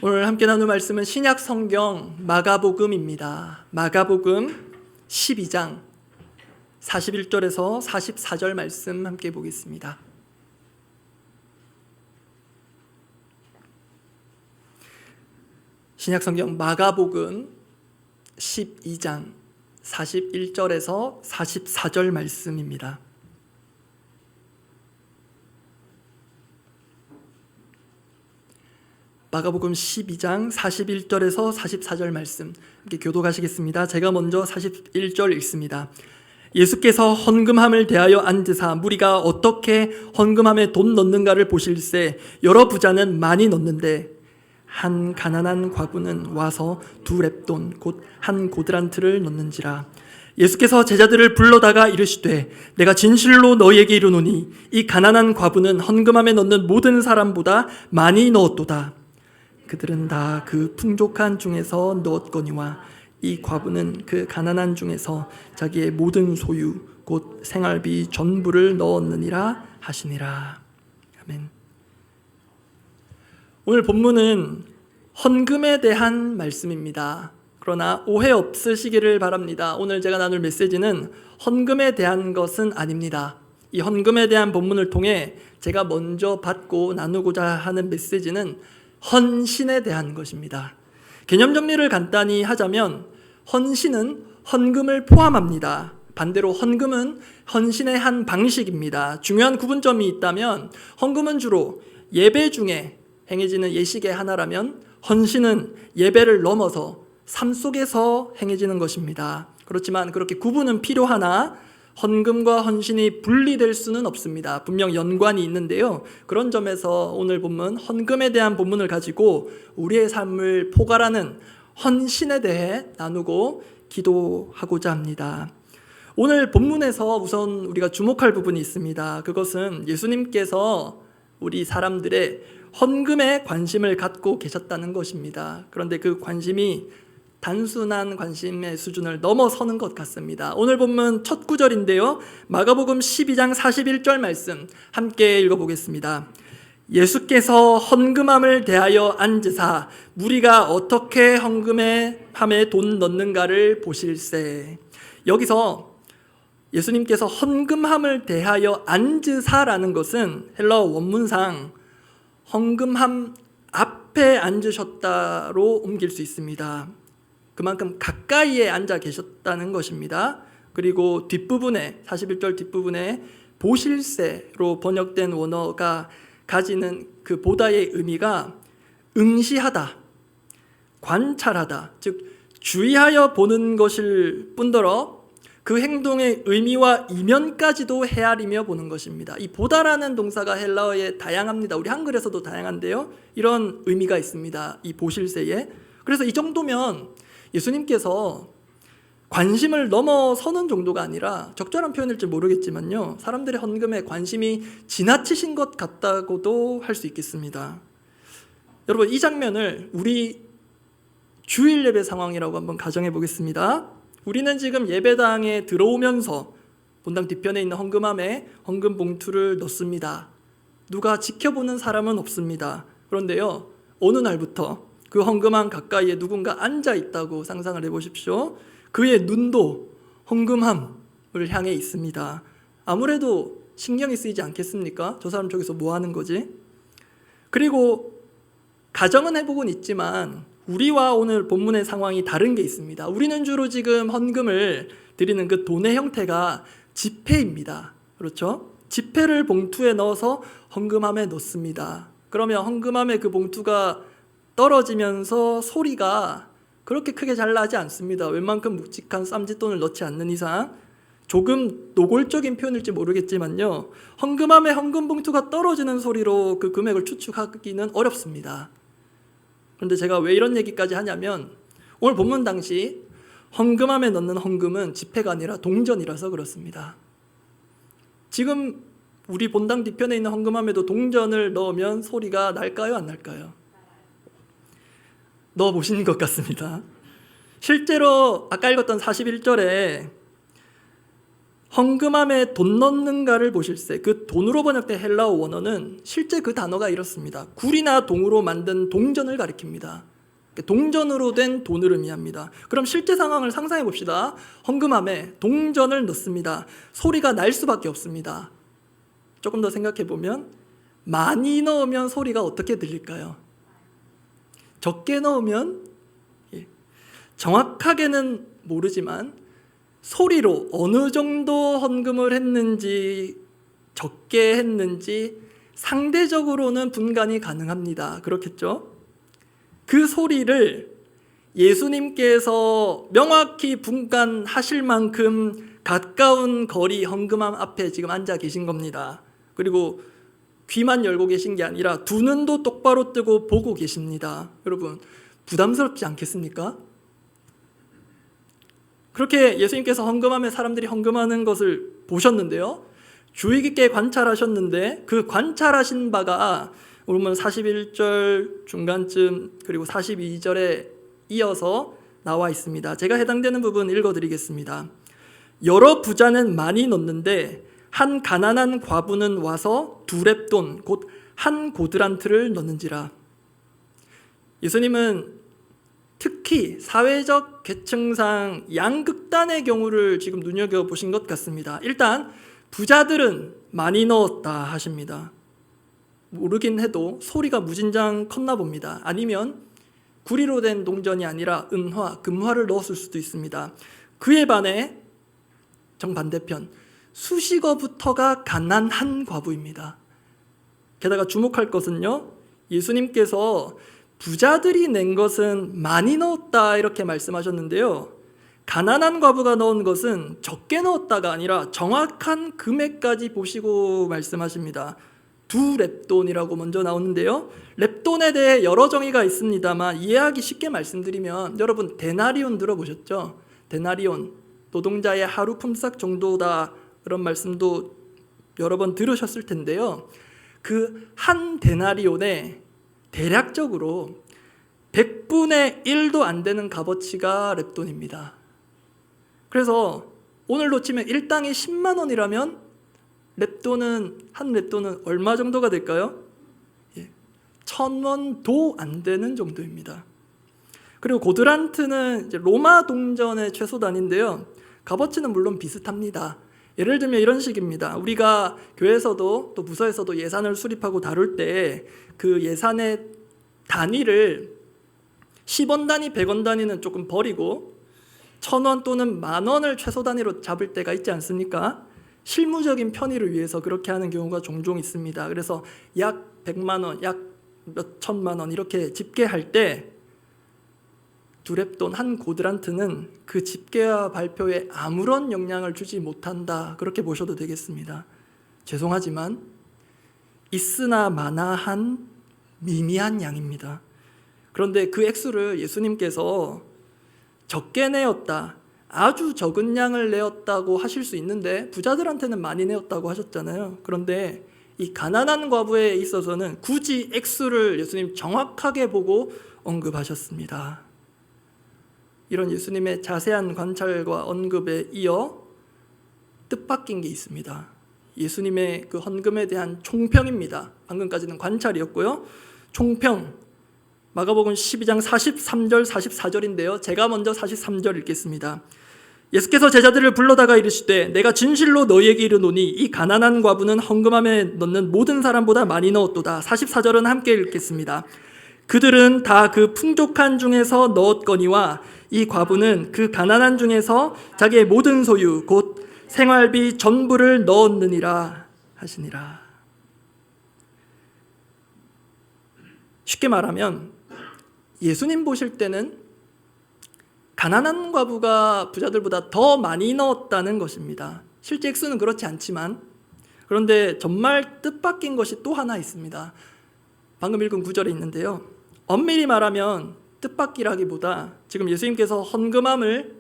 오늘 함께 나눌 말씀은 신약 성경 마가복음입니다. 마가복음 12장 41절에서 44절 말씀 함께 보겠습니다. 신약 성경 마가복음 12장 41절에서 44절 말씀입니다. 마가복음 12장 41절에서 44절 말씀 함께 교독하시겠습니다. 제가 먼저 41절 읽습니다. 예수께서 헌금함을 대하여 앉으사 무리가 어떻게 헌금함에 돈 넣는가를 보실세 여러 부자는 많이 넣는데 한 가난한 과부는 와서 2렙돈 곧 한 고드란트를 넣는지라. 예수께서 제자들을 불러다가 이르시되 내가 진실로 너희에게 이르노니 이 가난한 과부는 헌금함에 넣는 모든 사람보다 많이 넣었도다. 그들은 다 그 풍족한 중에서 넣었거니와 이 과부는 그 가난한 중에서 자기의 모든 소유 곧 생활비 전부를 넣었느니라 하시니라. 아멘. 오늘 본문은 헌금에 대한 말씀입니다. 그러나 오해 없으시기를 바랍니다. 오늘 제가 나눌 메시지는 헌금에 대한 것은 아닙니다. 이 헌금에 대한 본문을 통해 제가 먼저 받고 나누고자 하는 메시지는 헌신에 대한 것입니다. 개념 정리를 간단히 하자면 헌신은 헌금을 포함합니다. 반대로 헌금은 헌신의 한 방식입니다. 중요한 구분점이 있다면 헌금은 주로 예배 중에 행해지는 예식의 하나라면 헌신은 예배를 넘어서 삶 속에서 행해지는 것입니다. 그렇지만 그렇게 구분은 필요하나 헌금과 헌신이 분리될 수는 없습니다. 분명 연관이 있는데요. 그런 점에서 오늘 본문 헌금에 대한 본문을 가지고 우리의 삶을 포괄하는 헌신에 대해 나누고 기도하고자 합니다. 오늘 본문에서 우선 우리가 주목할 부분이 있습니다. 그것은 예수님께서 우리 사람들의 헌금에 관심을 갖고 계셨다는 것입니다. 그런데 그 관심이 단순한 관심의 수준을 넘어서는 것 같습니다. 오늘 본문 첫 구절인데요. 마가복음 12장 41절 말씀 함께 읽어보겠습니다. 예수께서 헌금함을 대하여 앉으사 무리가 어떻게 헌금함에 돈 넣는가를 보실세. 여기서 예수님께서 헌금함을 대하여 앉으사라는 것은 헬라어 원문상 헌금함 앞에 앉으셨다로 옮길 수 있습니다. 그만큼 가까이에 앉아 계셨다는 것입니다. 그리고 뒷부분에 41절 뒷부분에 보실세로 번역된 원어가 가지는 그 보다의 의미가 응시하다, 관찰하다, 즉 주의하여 보는 것일 뿐더러 그 행동의 의미와 이면까지도 헤아리며 보는 것입니다. 이 보다라는 동사가 헬라어에 다양합니다. 우리 한글에서도 다양한데요. 이런 의미가 있습니다. 이 보실세에. 그래서 이 정도면 예수님께서 관심을 넘어서는 정도가 아니라 적절한 표현일지 모르겠지만요. 사람들의 헌금에 관심이 지나치신 것 같다고도 할 수 있겠습니다. 여러분 이 장면을 우리 주일 예배 상황이라고 한번 가정해 보겠습니다. 우리는 지금 예배당에 들어오면서 본당 뒤편에 있는 헌금함에 헌금 봉투를 넣습니다. 누가 지켜보는 사람은 없습니다. 그런데요, 어느 날부터 그 헌금함 가까이에 누군가 앉아 있다고 상상을 해보십시오. 그의 눈도 헌금함을 향해 있습니다. 아무래도 신경이 쓰이지 않겠습니까? 저 사람 저기서 뭐 하는 거지? 그리고 가정은 해보곤 있지만 우리와 오늘 본문의 상황이 다른 게 있습니다. 우리는 주로 지금 헌금을 드리는 그 돈의 형태가 지폐입니다. 그렇죠? 지폐를 봉투에 넣어서 헌금함에 넣습니다. 그러면 헌금함에 그 봉투가 떨어지면서 소리가 그렇게 크게 잘 나지 않습니다. 웬만큼 묵직한 쌈짓돈을 넣지 않는 이상. 조금 노골적인 표현일지 모르겠지만요, 헌금함에 헌금 봉투가 떨어지는 소리로 그 금액을 추측하기는 어렵습니다. 그런데 제가 왜 이런 얘기까지 하냐면 오늘 본문 당시 헌금함에 넣는 헌금은 지폐가 아니라 동전이라서 그렇습니다. 지금 우리 본당 뒤편에 있는 헌금함에도 동전을 넣으면 소리가 날까요, 안 날까요? 넣어보신 것 같습니다. 실제로 아까 읽었던 41절에 헌금함에 돈 넣는가를 보실세. 그 돈으로 번역된 헬라어 원어는 실제 그 단어가 이렇습니다. 굴이나 동으로 만든 동전을 가리킵니다. 동전으로 된 돈을 의미합니다. 그럼 실제 상황을 상상해 봅시다. 헌금함에 동전을 넣습니다. 소리가 날 수밖에 없습니다. 조금 더 생각해 보면 많이 넣으면 소리가 어떻게 들릴까요? 적게 넣으면 정확하게는 모르지만 소리로 어느 정도 헌금을 했는지 적게 했는지 상대적으로는 분간이 가능합니다. 그렇겠죠? 그 소리를 예수님께서 명확히 분간하실 만큼 가까운 거리 헌금함 앞에 지금 앉아 계신 겁니다. 그리고 귀만 열고 계신 게 아니라 두 눈도 똑바로 뜨고 보고 계십니다. 여러분, 부담스럽지 않겠습니까? 그렇게 예수님께서 헌금함에 사람들이 헌금하는 것을 보셨는데요. 주의 깊게 관찰하셨는데 그 관찰하신 바가 보면 41절 중간쯤 그리고 42절에 이어서 나와 있습니다. 제가 해당되는 부분 읽어드리겠습니다. 여러 부자는 많이 넣는데 한 가난한 과부는 와서 두 렙돈 곧 한 고드란트를 넣는지라. 예수님은 특히 사회적 계층상 양극단의 경우를 지금 눈여겨보신 것 같습니다. 일단 부자들은 많이 넣었다 하십니다. 모르긴 해도 소리가 무진장 컸나 봅니다. 아니면 구리로 된 동전이 아니라 은화, 금화를 넣었을 수도 있습니다. 그에 반해 정반대편 수식어부터가 가난한 과부입니다. 게다가 주목할 것은요, 예수님께서 부자들이 낸 것은 많이 넣었다 이렇게 말씀하셨는데요, 가난한 과부가 넣은 것은 적게 넣었다가 아니라 정확한 금액까지 보시고 말씀하십니다. 두 렙돈이라고 먼저 나오는데요, 렙돈에 대해 여러 정의가 있습니다만 이해하기 쉽게 말씀드리면, 여러분 데나리온 들어보셨죠? 데나리온, 노동자의 하루 품삯 정도다, 그런 말씀도 여러 번 들으셨을 텐데요, 그 한 데나리온에 대략적으로 100분의 1도 안 되는 값어치가 렙돈입니다. 그래서 오늘로 치면 일당이 10만 원이라면 한 렙돈은 얼마 정도가 될까요? 1,000원도 안 되는 정도입니다. 그리고 고드란트는 이제 로마 동전의 최소 단위인데요, 값어치는 물론 비슷합니다. 예를 들면 이런 식입니다. 우리가 교회에서도 또 부서에서도 예산을 수립하고 다룰 때 그 예산의 단위를 10원 단위, 100원 단위는 조금 버리고 1,000원 또는 10,000원을 최소 단위로 잡을 때가 있지 않습니까? 실무적인 편의를 위해서 그렇게 하는 경우가 종종 있습니다. 그래서 약 100만 원, 약 몇 천만 원 이렇게 집계할 때 두 렙돈 한 고드란트는 그 집계와 발표에 아무런 영향을 주지 못한다, 그렇게 보셔도 되겠습니다. 죄송하지만 있으나 마나한 미미한 양입니다. 그런데 그 액수를 예수님께서 적게 내었다, 아주 적은 양을 내었다고 하실 수 있는데 부자들한테는 많이 내었다고 하셨잖아요. 그런데 이 가난한 과부에 있어서는 굳이 액수를 예수님 정확하게 보고 언급하셨습니다. 이런 예수님의 자세한 관찰과 언급에 이어 뜻밖인 게 있습니다. 예수님의 그 헌금에 대한 총평입니다. 방금까지는 관찰이었고요. 총평, 마가복음 12장 43절 44절인데요. 제가 먼저 43절 읽겠습니다. 예수께서 제자들을 불러다가 이르시되 내가 진실로 너희에게 이르노니 이 가난한 과부는 헌금함에 넣는 모든 사람보다 많이 넣었도다. 44절은 함께 읽겠습니다. 그들은 다 그 풍족한 중에서 넣었거니와 이 과부는 그 가난한 중에서 자기의 모든 소유 곧 생활비 전부를 넣었느니라 하시니라. 쉽게 말하면 예수님 보실 때는 가난한 과부가 부자들보다 더 많이 넣었다는 것입니다. 실제 액수는 그렇지 않지만, 그런데 정말 뜻밖인 것이 또 하나 있습니다. 방금 읽은 구절에 있는데요, 엄밀히 말하면 뜻밖이라기보다 지금 예수님께서 헌금함을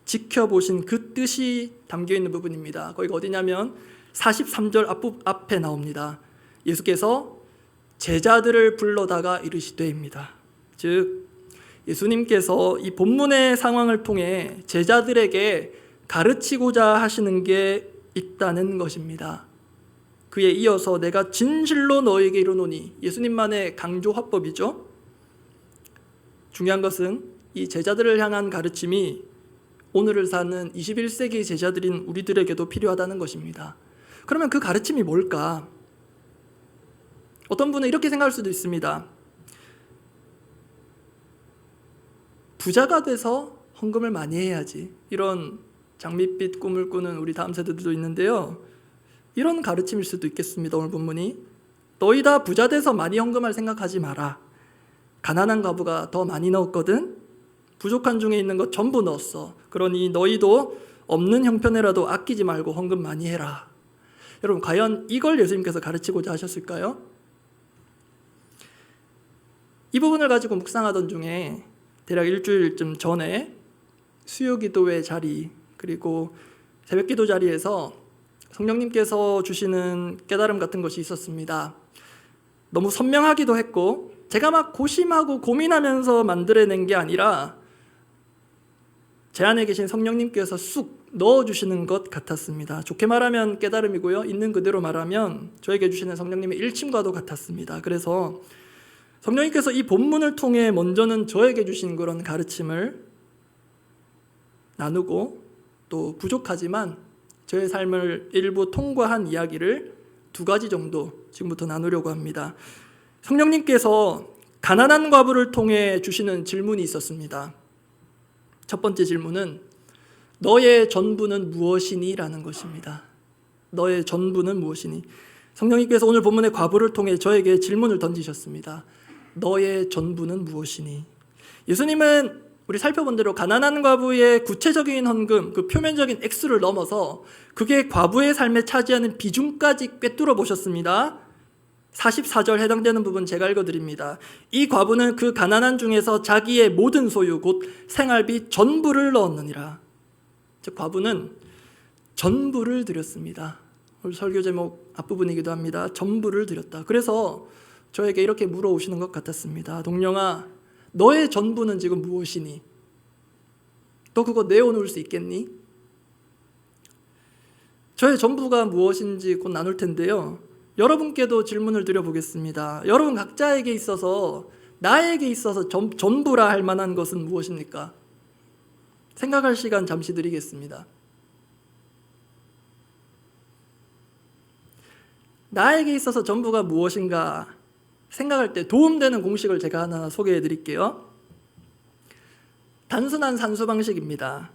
지켜보신 그 뜻이 담겨있는 부분입니다. 거기가 어디냐면 43절 앞에 나옵니다. 예수께서 제자들을 불러다가 이르시되입니다. 즉 예수님께서 이 본문의 상황을 통해 제자들에게 가르치고자 하시는 게 있다는 것입니다. 그에 이어서 내가 진실로 너에게 이르노니, 예수님만의 강조 화법이죠. 중요한 것은 이 제자들을 향한 가르침이 오늘을 사는 21세기 제자들인 우리들에게도 필요하다는 것입니다. 그러면 그 가르침이 뭘까? 어떤 분은 이렇게 생각할 수도 있습니다. 부자가 돼서 헌금을 많이 해야지. 이런 장밋빛 꿈을 꾸는 우리 다음 세대들도 있는데요. 이런 가르침일 수도 있겠습니다. 오늘 본문이 너희 다 부자 돼서 많이 헌금할 생각하지 마라. 가난한 과부가 더 많이 넣었거든. 부족한 중에 있는 것 전부 넣었어. 그러니 너희도 없는 형편에라도 아끼지 말고 헌금 많이 해라. 여러분, 과연 이걸 예수님께서 가르치고자 하셨을까요? 이 부분을 가지고 묵상하던 중에 대략 일주일쯤 전에 수요기도회 자리, 그리고 새벽기도 자리에서 성령님께서 주시는 깨달음 같은 것이 있었습니다. 너무 선명하기도 했고, 제가 막 고심하고 고민하면서 만들어낸 게 아니라 제 안에 계신 성령님께서 쑥 넣어주시는 것 같았습니다. 좋게 말하면 깨달음이고요, 있는 그대로 말하면 저에게 주시는 성령님의 일침과도 같았습니다. 그래서 성령님께서 이 본문을 통해 먼저는 저에게 주신 그런 가르침을 나누고, 또 부족하지만 저의 삶을 일부 통과한 이야기를 2가지 정도 지금부터 나누려고 합니다. 성령님께서 가난한 과부를 통해 주시는 질문이 있었습니다. 첫 번째 질문은 너의 전부는 무엇이니? 라는 것입니다. 너의 전부는 무엇이니? 성령님께서 오늘 본문의 과부를 통해 저에게 질문을 던지셨습니다. 너의 전부는 무엇이니? 예수님은 우리 살펴본 대로 가난한 과부의 구체적인 헌금, 그 표면적인 액수를 넘어서 그게 과부의 삶에 차지하는 비중까지 꿰뚫어 보셨습니다. 44절 해당되는 부분 제가 읽어드립니다. 이 과부는 그 가난한 중에서 자기의 모든 소유 곧 생활비 전부를 넣었느니라. 즉 과부는 전부를 드렸습니다. 오늘 설교 제목 앞부분이기도 합니다. 전부를 드렸다. 그래서 저에게 이렇게 물어오시는 것 같았습니다. 동령아, 너의 전부는 지금 무엇이니? 너 그거 내어놓을 수 있겠니? 저의 전부가 무엇인지 곧 나눌 텐데요. 여러분께도 질문을 드려보겠습니다. 여러분 각자에게 있어서, 나에게 있어서 전부라 할 만한 것은 무엇입니까? 생각할 시간 잠시 드리겠습니다. 나에게 있어서 전부가 무엇인가 생각할 때 도움되는 공식을 제가 하나 소개해 드릴게요. 단순한 산수 방식입니다.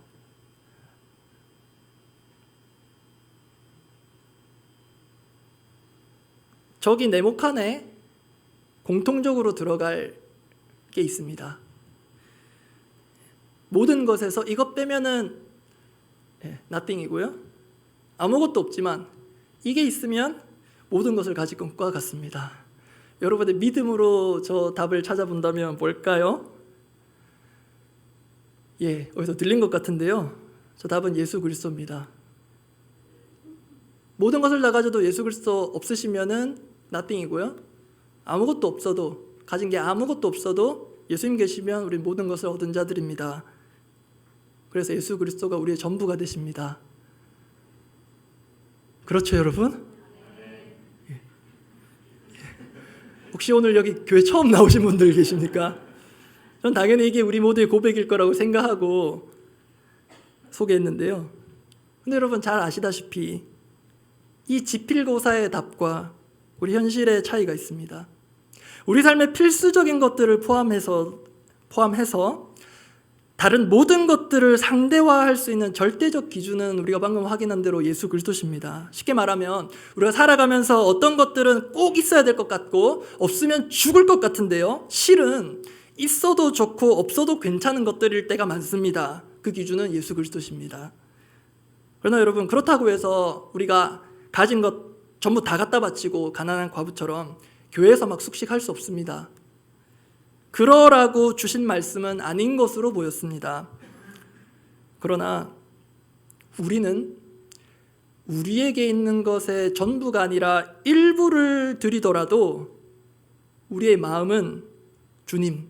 저기 네모칸에 공통적으로 들어갈 게 있습니다. 모든 것에서 이것 빼면은 nothing이고요. 아무것도 없지만 이게 있으면 모든 것을 가질 것과 같습니다. 여러분의 믿음으로 저 답을 찾아본다면 뭘까요? 어디서 들린 것 같은데요. 저 답은 예수 그리스도입니다. 모든 것을 다 가져도 예수 그리스도 없으시면은 nothing이고요. 아무것도 없어도, 가진 게 아무것도 없어도 예수님 계시면 우리 모든 것을 얻은 자들입니다. 그래서 예수 그리스도가 우리의 전부가 되십니다. 그렇죠, 여러분? 혹시 오늘 여기 교회 처음 나오신 분들 계십니까? 전 당연히 이게 우리 모두의 고백일 거라고 생각하고 소개했는데요. 근데 여러분 잘 아시다시피 이 지필고사의 답과 우리 현실의 차이가 있습니다. 우리 삶의 필수적인 것들을 포함해서 다른 모든 것들을 상대화할 수 있는 절대적 기준은 우리가 방금 확인한 대로 예수 그리스도십니다. 쉽게 말하면 우리가 살아가면서 어떤 것들은 꼭 있어야 될 것 같고 없으면 죽을 것 같은데요, 실은 있어도 좋고 없어도 괜찮은 것들일 때가 많습니다. 그 기준은 예수 그리스도십니다. 그러나 여러분, 그렇다고 해서 우리가 가진 것 전부 다 갖다 바치고 가난한 과부처럼 교회에서 막 숙식할 수 없습니다. 그러라고 주신 말씀은 아닌 것으로 보였습니다. 그러나 우리는 우리에게 있는 것의 전부가 아니라 일부를 드리더라도 우리의 마음은 주님,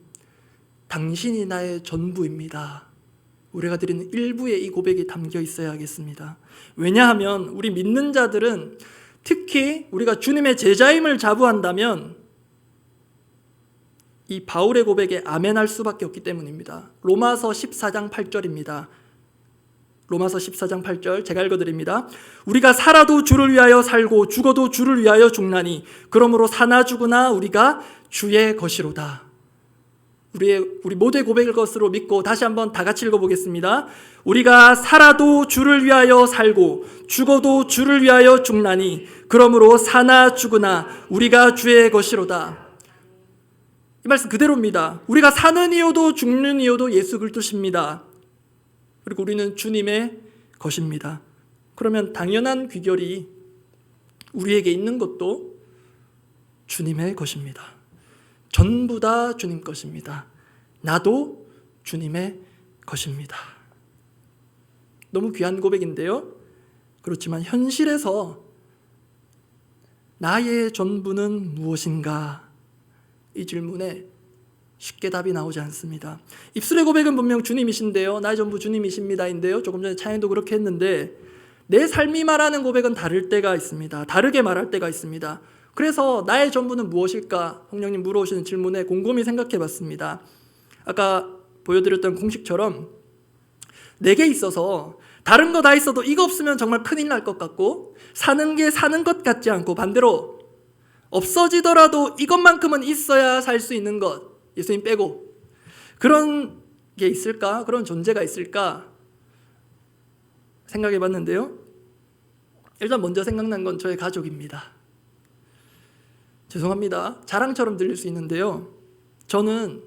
당신이 나의 전부입니다. 우리가 드리는 일부의 이 고백이 담겨 있어야겠습니다. 왜냐하면 우리 믿는 자들은 특히 우리가 주님의 제자임을 자부한다면 이 바울의 고백에 아멘할 수밖에 없기 때문입니다. 로마서 14장 8절입니다. 로마서 14장 8절 제가 읽어드립니다. 우리가 살아도 주를 위하여 살고 죽어도 주를 위하여 죽나니 그러므로 사나 죽으나 우리가 주의 것이로다. 우리 모두의 고백일 것으로 믿고 다시 한번 다 같이 읽어보겠습니다. 우리가 살아도 주를 위하여 살고 죽어도 주를 위하여 죽나니 그러므로 사나 죽으나 우리가 주의 것이로다. 이 말씀 그대로입니다. 우리가 사는 이유도 죽는 이유도 예수 그리스도십니다. 그리고 우리는 주님의 것입니다. 그러면 당연한 귀결이 우리에게 있는 것도 주님의 것입니다. 전부 다 주님 것입니다. 나도 주님의 것입니다. 너무 귀한 고백인데요. 그렇지만 현실에서 나의 전부는 무엇인가? 이 질문에 쉽게 답이 나오지 않습니다. 입술의 고백은 분명 주님이신데요. 나의 전부 주님이십니다인데요. 조금 전에 찬양도 그렇게 했는데 내 삶이 말하는 고백은 다를 때가 있습니다. 다르게 말할 때가 있습니다. 그래서 나의 전부는 무엇일까? 홍령님 물어오시는 질문에 곰곰이 생각해 봤습니다. 아까 보여드렸던 공식처럼 내게 있어서 다른 거 다 있어도 이거 없으면 정말 큰일 날 것 같고 사는 게 사는 것 같지 않고 반대로 없어지더라도 이것만큼은 있어야 살 수 있는 것, 예수님 빼고 그런 게 있을까? 그런 존재가 있을까? 생각해 봤는데요. 일단 먼저 생각난 건 저의 가족입니다. 죄송합니다. 자랑처럼 들릴 수 있는데요. 저는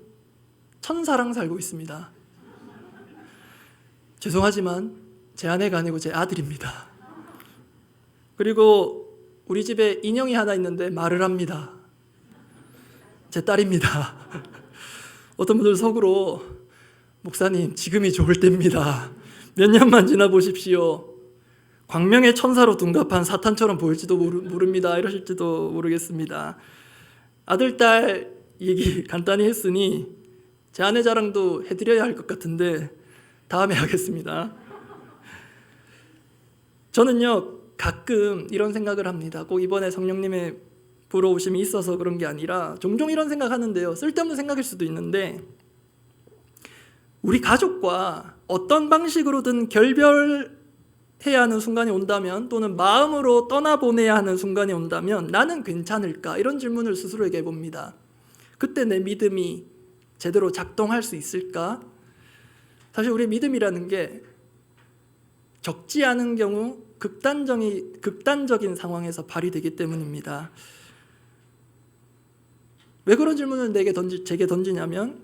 천사랑 살고 있습니다. 죄송하지만 제 아내가 아니고 제 아들입니다. 그리고 우리 집에 인형이 하나 있는데 말을 합니다. 제 딸입니다. 어떤 분들 속으로 목사님 지금이 좋을 때입니다. 몇 년만 지나 보십시오. 광명의 천사로 둔갑한 사탄처럼 보일지도 모릅니다. 이러실지도 모르겠습니다. 아들, 딸 얘기 간단히 했으니 제 아내 자랑도 해드려야 할 것 같은데 다음에 하겠습니다. 저는요 가끔 이런 생각을 합니다. 꼭 이번에 성령님의 불어오심이 있어서 그런 게 아니라 종종 이런 생각하는데요. 쓸데없는 생각일 수도 있는데 우리 가족과 어떤 방식으로든 결별해야 하는 순간이 온다면 또는 마음으로 떠나보내야 하는 순간이 온다면 나는 괜찮을까? 이런 질문을 스스로에게 해봅니다. 그때 내 믿음이 제대로 작동할 수 있을까? 사실 우리 믿음이라는 게 적지 않은 경우 극단적인 상황에서 발휘되기 때문입니다. 왜 그런 질문을 제게 던지냐면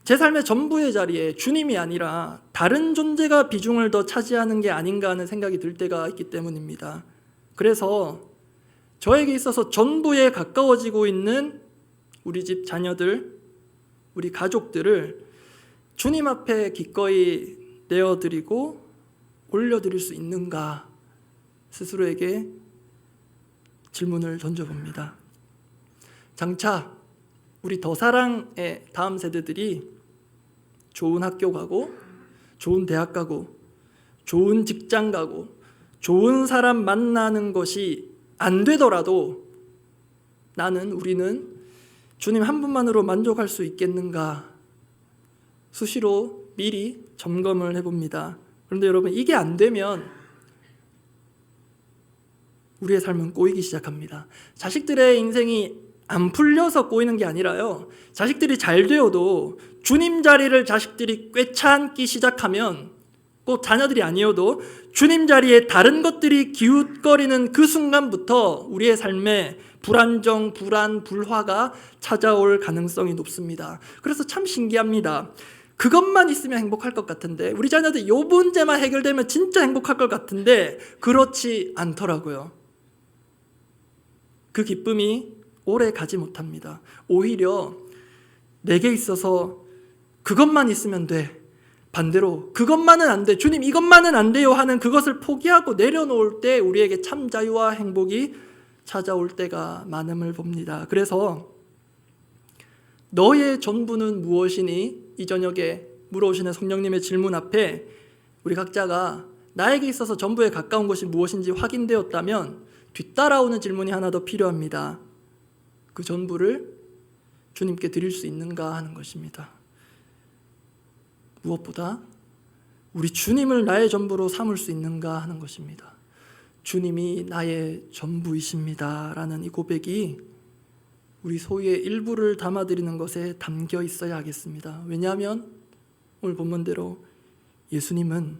제 삶의 전부의 자리에 주님이 아니라 다른 존재가 비중을 더 차지하는 게 아닌가 하는 생각이 들 때가 있기 때문입니다. 그래서 저에게 있어서 전부에 가까워지고 있는 우리 집 자녀들, 우리 가족들을 주님 앞에 기꺼이 내어드리고 올려드릴 수 있는가 스스로에게 질문을 던져봅니다. 장차 우리 더사랑의 다음 세대들이 좋은 학교 가고 좋은 대학 가고 좋은 직장 가고 좋은 사람 만나는 것이 안 되더라도 우리는 주님 한 분만으로 만족할 수 있겠는가 수시로 미리 점검을 해봅니다. 그런데 여러분 이게 안 되면 우리의 삶은 꼬이기 시작합니다. 자식들의 인생이 안 풀려서 꼬이는 게 아니라요. 자식들이 잘 되어도 주님 자리를 자식들이 꿰차앉기 시작하면 꼭 자녀들이 아니어도 주님 자리에 다른 것들이 기웃거리는 그 순간부터 우리의 삶에 불안정, 불안, 불화가 찾아올 가능성이 높습니다. 그래서 참 신기합니다. 그것만 있으면 행복할 것 같은데 우리 자녀들 이 문제만 해결되면 진짜 행복할 것 같은데 그렇지 않더라고요. 그 기쁨이 오래 가지 못합니다. 오히려 내게 있어서 그것만 있으면 돼. 반대로 그것만은 안 돼. 주님 이것만은 안 돼요 하는 그것을 포기하고 내려놓을 때 우리에게 참 자유와 행복이 찾아올 때가 많음을 봅니다. 그래서 너의 전부는 무엇이니? 이 저녁에 물어오시는 성령님의 질문 앞에 우리 각자가 나에게 있어서 전부에 가까운 것이 무엇인지 확인되었다면 뒤따라오는 질문이 하나 더 필요합니다. 그 전부를 주님께 드릴 수 있는가 하는 것입니다. 무엇보다 우리 주님을 나의 전부로 삼을 수 있는가 하는 것입니다. 주님이 나의 전부이십니다 라는 이 고백이 우리 소유의 일부를 담아드리는 것에 담겨 있어야 하겠습니다. 왜냐하면 오늘 본문대로 예수님은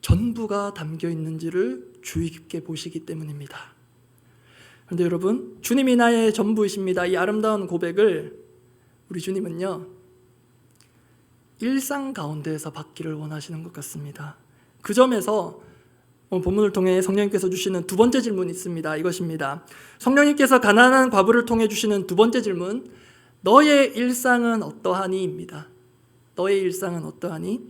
전부가 담겨 있는지를 주의 깊게 보시기 때문입니다. 그런데 여러분, 주님이 나의 전부이십니다, 이 아름다운 고백을 우리 주님은요 일상 가운데에서 받기를 원하시는 것 같습니다. 그 점에서 오늘 본문을 통해 성령님께서 주시는 두 번째 질문이 있습니다. 이것입니다. 성령님께서 가난한 과부를 통해 주시는 두 번째 질문, 너의 일상은 어떠하니? 입니다. 너의 일상은 어떠하니?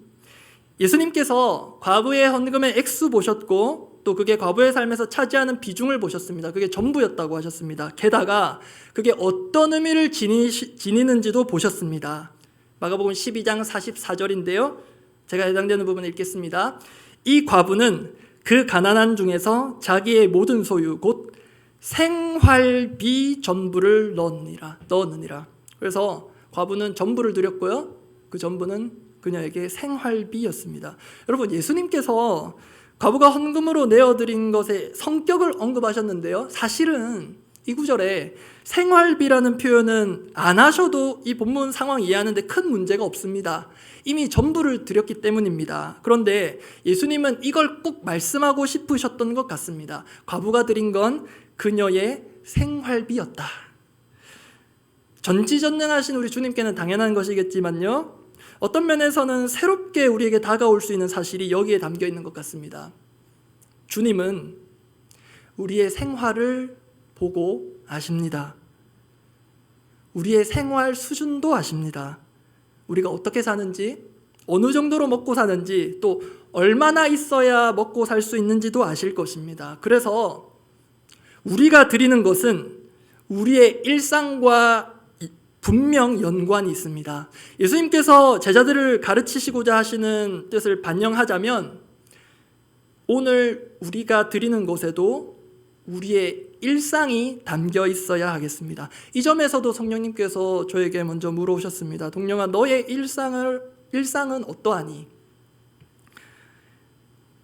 예수님께서 과부의 헌금의 액수 보셨고 또 그게 과부의 삶에서 차지하는 비중을 보셨습니다. 그게 전부였다고 하셨습니다. 게다가 그게 어떤 의미를 지니는지도 보셨습니다. 마가복음 12장 44절인데요. 제가 해당되는 부분을 읽겠습니다. 이 과부는 그 가난한 중에서 자기의 모든 소유 곧 생활비 전부를 넣었느니라. 그래서 과부는 전부를 드렸고요. 그 전부는 그녀에게 생활비였습니다. 여러분, 예수님께서 과부가 헌금으로 내어드린 것의 성격을 언급하셨는데요. 사실은 이 구절에 생활비라는 표현은 안 하셔도 이 본문 상황 이해하는데 큰 문제가 없습니다. 이미 전부를 드렸기 때문입니다. 그런데 예수님은 이걸 꼭 말씀하고 싶으셨던 것 같습니다. 과부가 드린 건 그녀의 생활비였다. 전지전능하신 우리 주님께는 당연한 것이겠지만요, 어떤 면에서는 새롭게 우리에게 다가올 수 있는 사실이 여기에 담겨 있는 것 같습니다. 주님은 우리의 생활을 보고 아십니다. 우리의 생활 수준도 아십니다. 우리가 어떻게 사는지, 어느 정도로 먹고 사는지, 또 얼마나 있어야 먹고 살 수 있는지도 아실 것입니다. 그래서 우리가 드리는 것은 우리의 일상과 분명 연관이 있습니다. 예수님께서 제자들을 가르치시고자 하시는 뜻을 반영하자면 오늘 우리가 드리는 것에도 우리의 일상이 담겨 있어야 하겠습니다. 이 점에서도 성령님께서 저에게 먼저 물어오셨습니다. 동령아, 너의 일상은 어떠하니?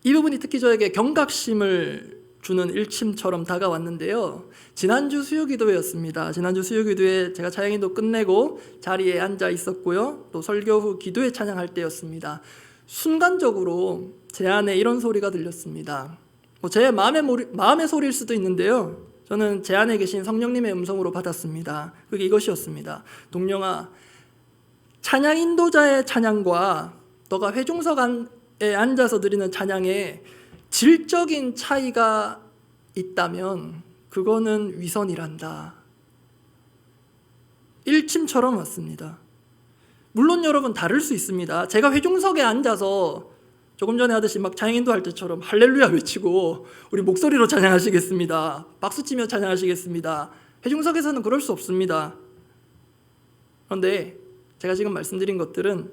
이 부분이 특히 저에게 경각심을 주는 일침처럼 다가왔는데요. 지난주 수요기도회였습니다. 지난주 수요기도회 제가 차양인도 끝내고 자리에 앉아 있었고요. 또 설교 후 기도회 찬양할 때였습니다. 순간적으로 제 안에 이런 소리가 들렸습니다. 제 마음의 소리일 수도 있는데요. 저는 제 안에 계신 성령님의 음성으로 받았습니다. 그게 이것이었습니다. 동령아, 찬양 인도자의 찬양과 너가 회중석에 앉아서 드리는 찬양에 질적인 차이가 있다면 그거는 위선이란다. 일침처럼 왔습니다. 물론 여러분 다를 수 있습니다. 제가 회중석에 앉아서 조금 전에 하듯이 막 찬양인도 할 때처럼 할렐루야 외치고 우리 목소리로 찬양하시겠습니다. 박수치며 찬양하시겠습니다. 회중석에서는 그럴 수 없습니다. 그런데 제가 지금 말씀드린 것들은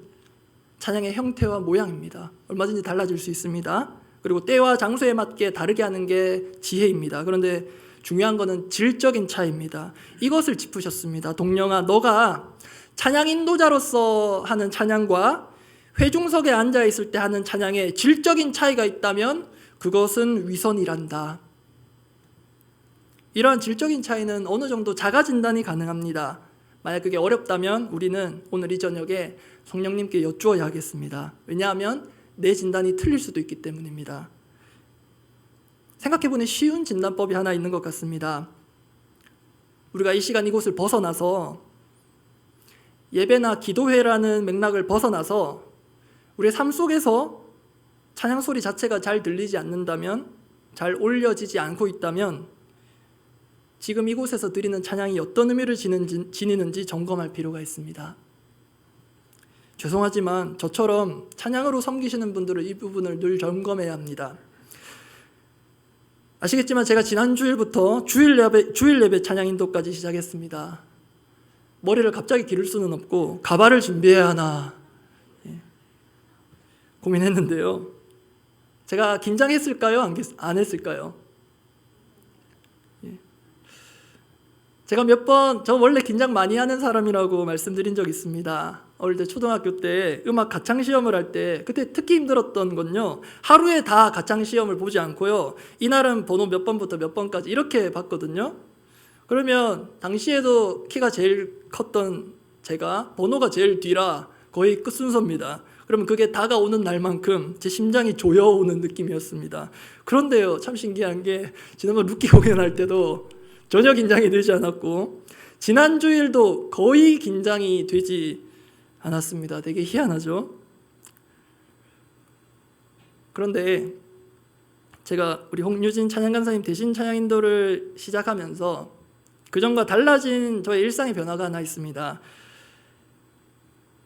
찬양의 형태와 모양입니다. 얼마든지 달라질 수 있습니다. 그리고 때와 장소에 맞게 다르게 하는 게 지혜입니다. 그런데 중요한 것은 질적인 차이입니다. 이것을 짚으셨습니다. 동령아, 너가 찬양 인도자로서 하는 찬양과 회중석에 앉아 있을 때 하는 찬양에 질적인 차이가 있다면 그것은 위선이란다. 이러한 질적인 차이는 어느 정도 자가 진단이 가능합니다. 만약 그게 어렵다면 우리는 오늘 이 저녁에 성령님께 여쭈어야 하겠습니다. 왜냐하면 내 진단이 틀릴 수도 있기 때문입니다. 생각해보니 쉬운 진단법이 하나 있는 것 같습니다. 우리가 이 시간 이곳을 벗어나서 예배나 기도회라는 맥락을 벗어나서 우리의 삶 속에서 찬양 소리 자체가 잘 들리지 않는다면, 잘 올려지지 않고 있다면 지금 이곳에서 드리는 찬양이 어떤 의미를 지니는지 점검할 필요가 있습니다. 죄송하지만 저처럼 찬양으로 섬기시는 분들은 이 부분을 늘 점검해야 합니다. 아시겠지만 제가 지난 주일부터 주일 예배 찬양 인도까지 시작했습니다. 머리를 갑자기 기를 수는 없고 가발을 준비해야 하나, 고민했는데요. 제가 긴장했을까요? 안 했을까요? 제가 저 원래 긴장 많이 하는 사람이라고 말씀드린 적 있습니다. 어릴 때 초등학교 때 음악 가창 시험을 할 때 그때 특히 힘들었던 건요, 하루에 다 가창 시험을 보지 않고요, 이날은 번호 몇 번부터 몇 번까지 이렇게 봤거든요. 그러면 당시에도 키가 제일 컸던 제가 번호가 제일 뒤라 거의 끝순서입니다. 그러면 그게 다가오는 날만큼 제 심장이 조여오는 느낌이었습니다. 그런데요, 참 신기한 게 지난번 루키 공연할 때도 전혀 긴장이 되지 않았고, 지난 주일도 거의 긴장이 되지 않았습니다. 되게 희한하죠? 그런데 제가 우리 홍유진 찬양간사님 대신 찬양 인도를 시작하면서 그전과 달라진 저의 일상의 변화가 하나 있습니다.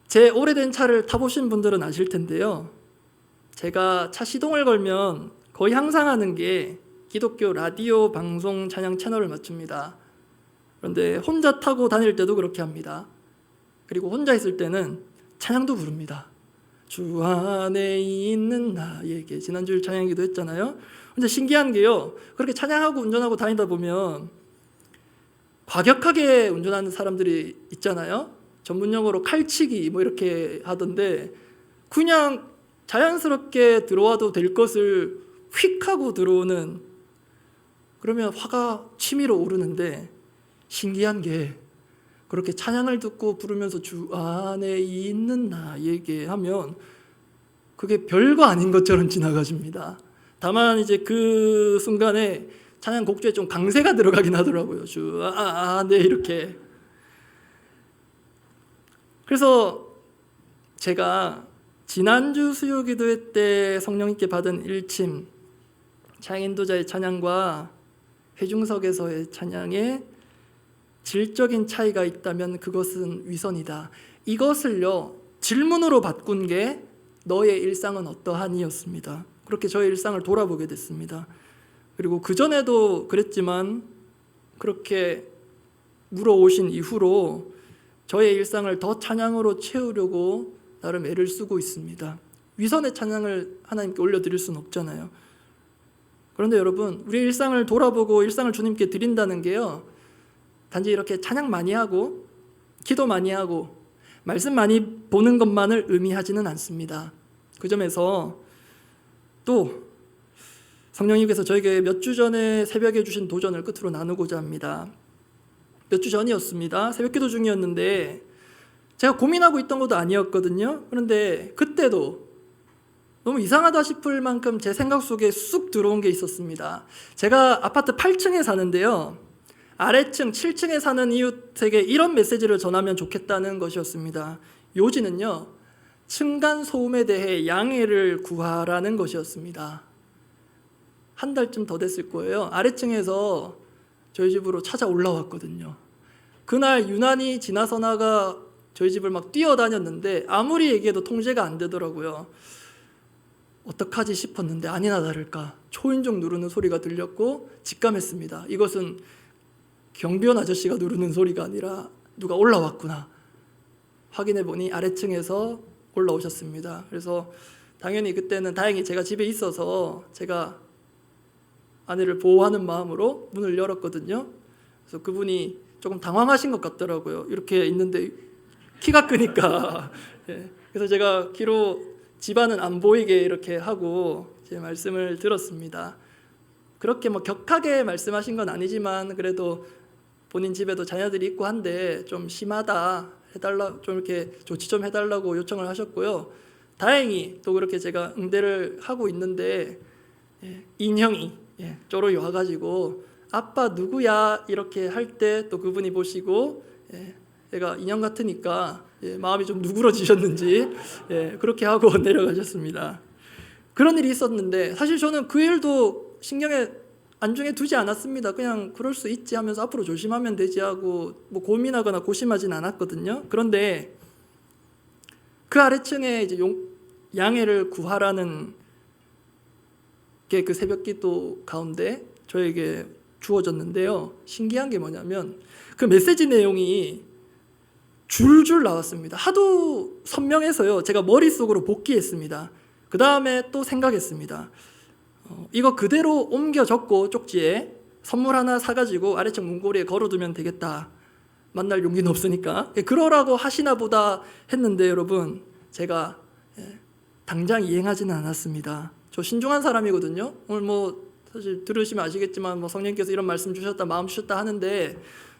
제 오래된 차를 타보신 분들은 아실 텐데요, 제가 차 시동을 걸면 거의 항상 하는 게 기독교 라디오 방송 찬양 채널을 맞춥니다. 그런데 혼자 타고 다닐 때도 그렇게 합니다. 그리고 혼자 있을 때는 찬양도 부릅니다. 주 안에 있는 나에게, 지난주일 찬양이기도 했잖아요. 근데 신기한 게요, 그렇게 찬양하고 운전하고 다니다 보면 과격하게 운전하는 사람들이 있잖아요. 전문용어로 칼치기 뭐 이렇게 하던데, 그냥 자연스럽게 들어와도 될 것을 휙 하고 들어오는, 그러면 화가 치밀어 오르는데, 신기한 게 그렇게 찬양을 듣고 부르면서 주 안에 있는 나에게 하면 그게 별거 아닌 것처럼 지나가집니다. 다만 이제 그 순간에 찬양 곡조에 좀 강세가 들어가긴 하더라고요. 주 안에 이렇게. 그래서 제가 지난주 수요기도회 때 성령님께 받은 일침, 찬양 인도자의 찬양과 회중석에서의 찬양에 질적인 차이가 있다면 그것은 위선이다. 이것을요, 질문으로 바꾼 게 너의 일상은 어떠하니였습니다. 그렇게 저의 일상을 돌아보게 됐습니다. 그리고 그전에도 그랬지만 그렇게 물어오신 이후로 저의 일상을 더 찬양으로 채우려고 나름 애를 쓰고 있습니다. 위선의 찬양을 하나님께 올려드릴 수는 없잖아요. 그런데 여러분, 우리 일상을 돌아보고 일상을 주님께 드린다는 게요, 단지 이렇게 찬양 많이 하고 기도 많이 하고 말씀 많이 보는 것만을 의미하지는 않습니다. 그 점에서 또 성령님께서 저에게 몇 주 전에 새벽에 주신 도전을 끝으로 나누고자 합니다. 몇 주 전이었습니다. 새벽기도 중이었는데 제가 고민하고 있던 것도 아니었거든요. 그런데 그때도 너무 이상하다 싶을 만큼 제 생각 속에 쑥 들어온 게 있었습니다. 제가 아파트 8층에 사는데요, 아래층 7층에 사는 이웃에게 이런 메시지를 전하면 좋겠다는 것이었습니다. 요지는요, 층간 소음에 대해 양해를 구하라는 것이었습니다. 한 달쯤 더 됐을 거예요. 아래층에서 저희 집으로 찾아 올라왔거든요. 그날 유난히 지나서나가 저희 집을 막 뛰어다녔는데 아무리 얘기해도 통제가 안 되더라고요. 어떡하지 싶었는데 아니나 다를까 초인종 누르는 소리가 들렸고 직감했습니다. 이것은 경비원 아저씨가 누르는 소리가 아니라 누가 올라왔구나. 확인해 보니 아래층에서 올라오셨습니다. 그래서 당연히 그때는 다행히 제가 집에 있어서 제가 아내를 보호하는 마음으로 문을 열었거든요. 그래서 그분이 조금 당황하신 것 같더라고요. 이렇게 있는데 키가 크니까. 예. 그래서 제가 귀로 집안은 안 보이게 이렇게 하고 제 말씀을 들었습니다. 그렇게 뭐 격하게 말씀하신 건 아니지만 그래도 본인 집에도 자녀들이 있고 한데 좀 심하다 해달라, 좀 이렇게 조치 좀 해달라고 요청을 하셨고요. 다행히 또 그렇게 제가 응대를 하고 있는데 인형이 쪼로이 와가지고 아빠 누구야 이렇게 할 때 또 그분이 보시고 얘가 인형 같으니까 마음이 좀 누그러지셨는지 그렇게 하고 내려가셨습니다. 그런 일이 있었는데 사실 저는 그 일도 신경에 안중에 두지 않았습니다. 그냥 그럴 수 있지 하면서 앞으로 조심하면 되지 하고 뭐 고민하거나 고심하진 않았거든요. 그런데 그 아래층에 이제 양해를 구하라는 게 그 새벽기도 가운데 저에게 주어졌는데요. 신기한 게 뭐냐면 그 메시지 내용이 줄줄 나왔습니다. 하도 선명해서요. 제가 머릿속으로 복기했습니다. 그 다음에 또 생각했습니다. 이거 그대로 옮겨 적고 쪽지에 선물 하나 사가지고 아래쪽 문고리에 걸어두면 되겠다. 만날 용기는 없으니까 그러라고 하시나 보다 했는데 여러분, 제가 당장 이행하지는 않았습니다. 저 신중한 사람이거든요. 오늘 뭐 사실 들으시면 아시겠지만 뭐 성령께서 이런 말씀 주셨다, 마음 주셨다 하는데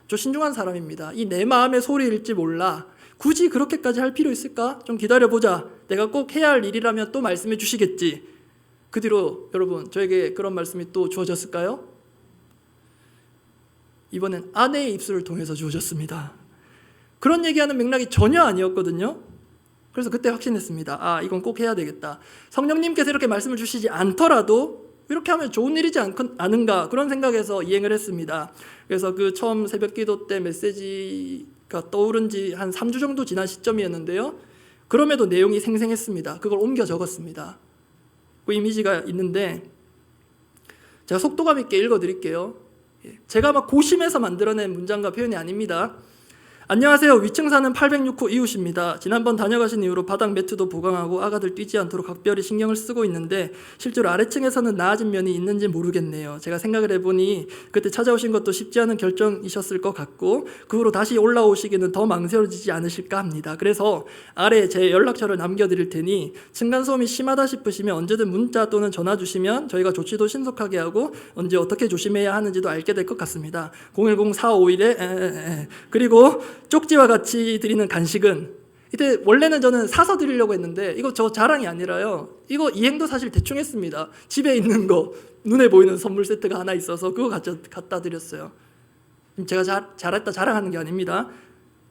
저 신중한 사람입니다. 이 내 마음의 소리일지 몰라. 굳이 그렇게까지 할 필요 있을까? 좀 기다려보자. 내가 꼭 해야 할 일이라면 또 말씀해 주시겠지. 그 뒤로 여러분, 저에게 그런 말씀이 또 주어졌을까요? 이번엔 아내의 입술을 통해서 주어졌습니다. 그런 얘기하는 맥락이 전혀 아니었거든요. 그래서 그때 확신했습니다. 아, 이건 꼭 해야 되겠다. 성령님께서 이렇게 말씀을 주시지 않더라도 이렇게 하면 좋은 일이지 않은가, 그런 생각에서 이행을 했습니다. 그래서 그 처음 새벽 기도 때 메시지가 떠오른 지 한 3주 정도 지난 시점이었는데요. 그럼에도 내용이 생생했습니다. 그걸 옮겨 적었습니다. 그 이미지가 있는데 제가 속도감 있게 읽어드릴게요. 제가 막 고심해서 만들어낸 문장과 표현이 아닙니다. 안녕하세요. 위층 사는 806호 이웃입니다. 지난번 다녀가신 이후로 바닥 매트도 보강하고 아가들 뛰지 않도록 각별히 신경을 쓰고 있는데 실제로 아래층에서는 나아진 면이 있는지 모르겠네요. 제가 생각을 해보니 그때 찾아오신 것도 쉽지 않은 결정이셨을 것 같고 그 후로 다시 올라오시기는 더 망설여지지 않으실까 합니다. 그래서 아래에 제 연락처를 남겨드릴 테니 층간소음이 심하다 싶으시면 언제든 문자 또는 전화 주시면 저희가 조치도 신속하게 하고 언제 어떻게 조심해야 하는지도 알게 될 것 같습니다. 010-451에 그리고 쪽지와 같이 드리는 간식은 이때 원래는 저는 사서 드리려고 했는데 이거 저 자랑이 아니라요. 이거 이행도 사실 대충 했습니다. 집에 있는 거 눈에 보이는 선물 세트가 하나 있어서 그거 갖다 드렸어요. 제가 잘했다 자랑하는 게 아닙니다.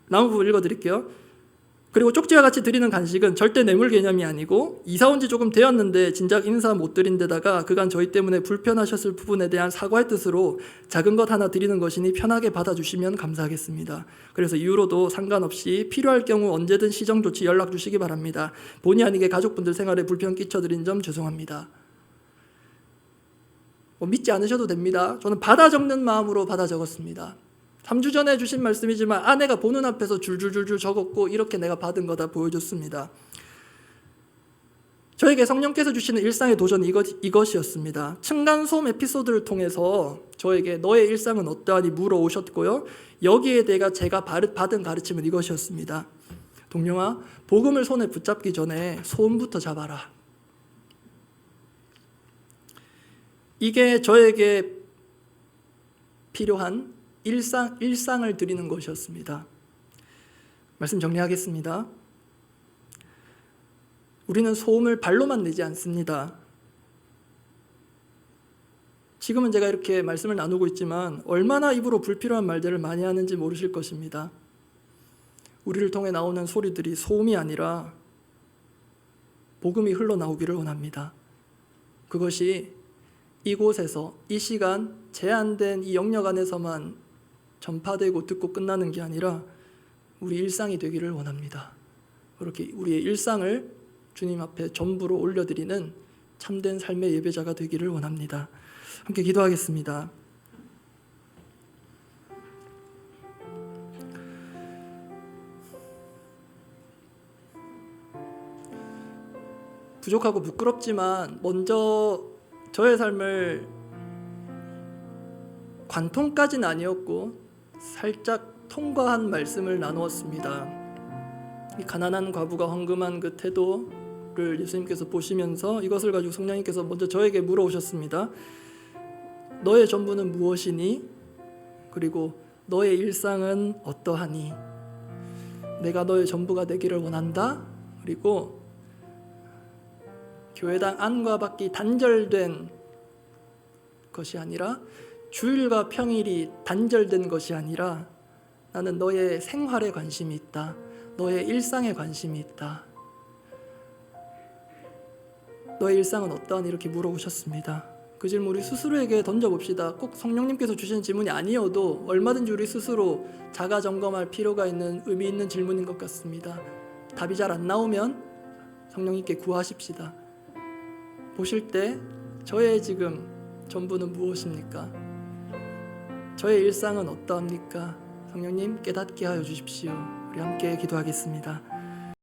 남은 부분 읽어드릴게요. 그리고 쪽지와 같이 드리는 간식은 절대 뇌물 개념이 아니고 이사 온 지 조금 되었는데 진작 인사 못 드린 데다가 그간 저희 때문에 불편하셨을 부분에 대한 사과의 뜻으로 작은 것 하나 드리는 것이니 편하게 받아주시면 감사하겠습니다. 그래서 이후로도 상관없이 필요할 경우 언제든 시정 조치 연락 주시기 바랍니다. 본의 아니게 가족분들 생활에 불편 끼쳐드린 점 죄송합니다. 믿지 않으셔도 됩니다. 저는 받아 적는 마음으로 받아 적었습니다. 3주 전에 주신 말씀이지만 아내가 보는 앞에서 줄줄줄줄 적었고 이렇게 내가 받은 거다 보여줬습니다. 저에게 성령께서 주시는 일상의 도전이 이것이었습니다. 층간소음 에피소드를 통해서 저에게 너의 일상은 어떠하니 물어오셨고요. 여기에 대해 제가 받은 가르침은 이것이었습니다. 동영아, 복음을 손에 붙잡기 전에 소음부터 잡아라. 이게 저에게 필요한 일상을 드리는 것이었습니다. 말씀 정리하겠습니다. 우리는 소음을 발로만 내지 않습니다. 지금은 제가 이렇게 말씀을 나누고 있지만 얼마나 입으로 불필요한 말들을 많이 하는지 모르실 것입니다. 우리를 통해 나오는 소리들이 소음이 아니라 복음이 흘러나오기를 원합니다. 그것이 이곳에서 이 시간 제한된 이 영역 안에서만 전파되고 듣고 끝나는 게 아니라 우리 일상이 되기를 원합니다. 그렇게 우리의 일상을 주님 앞에 전부로 올려드리는 참된 삶의 예배자가 되기를 원합니다. 함께 기도하겠습니다. 부족하고 부끄럽지만 먼저 저의 삶을 관통까지는 아니었고 살짝 통과한 말씀을 나누었습니다. 이 가난한 과부가 헌금한 그 태도를 예수님께서 보시면서 이것을 가지고 성령님께서 먼저 저에게 물어오셨습니다. 너의 전부는 무엇이니? 그리고 너의 일상은 어떠하니? 내가 너의 전부가 되기를 원한다. 그리고 교회당 안과 밖이 단절된 것이 아니라 주일과 평일이 단절된 것이 아니라 나는 너의 생활에 관심이 있다. 너의 일상에 관심이 있다. 너의 일상은 어떠하니? 이렇게 물어보셨습니다. 그 질문 우리 스스로에게 던져봅시다. 꼭 성령님께서 주신 질문이 아니어도 얼마든지 우리 스스로 자가 점검할 필요가 있는 의미 있는 질문인 것 같습니다. 답이 잘 안 나오면 성령님께 구하십시다. 보실 때 저의 지금 전부는 무엇입니까? 저의 일상은 어떠합니까? 성령님 깨닫게 하여 주십시오. 우리 함께 기도하겠습니다.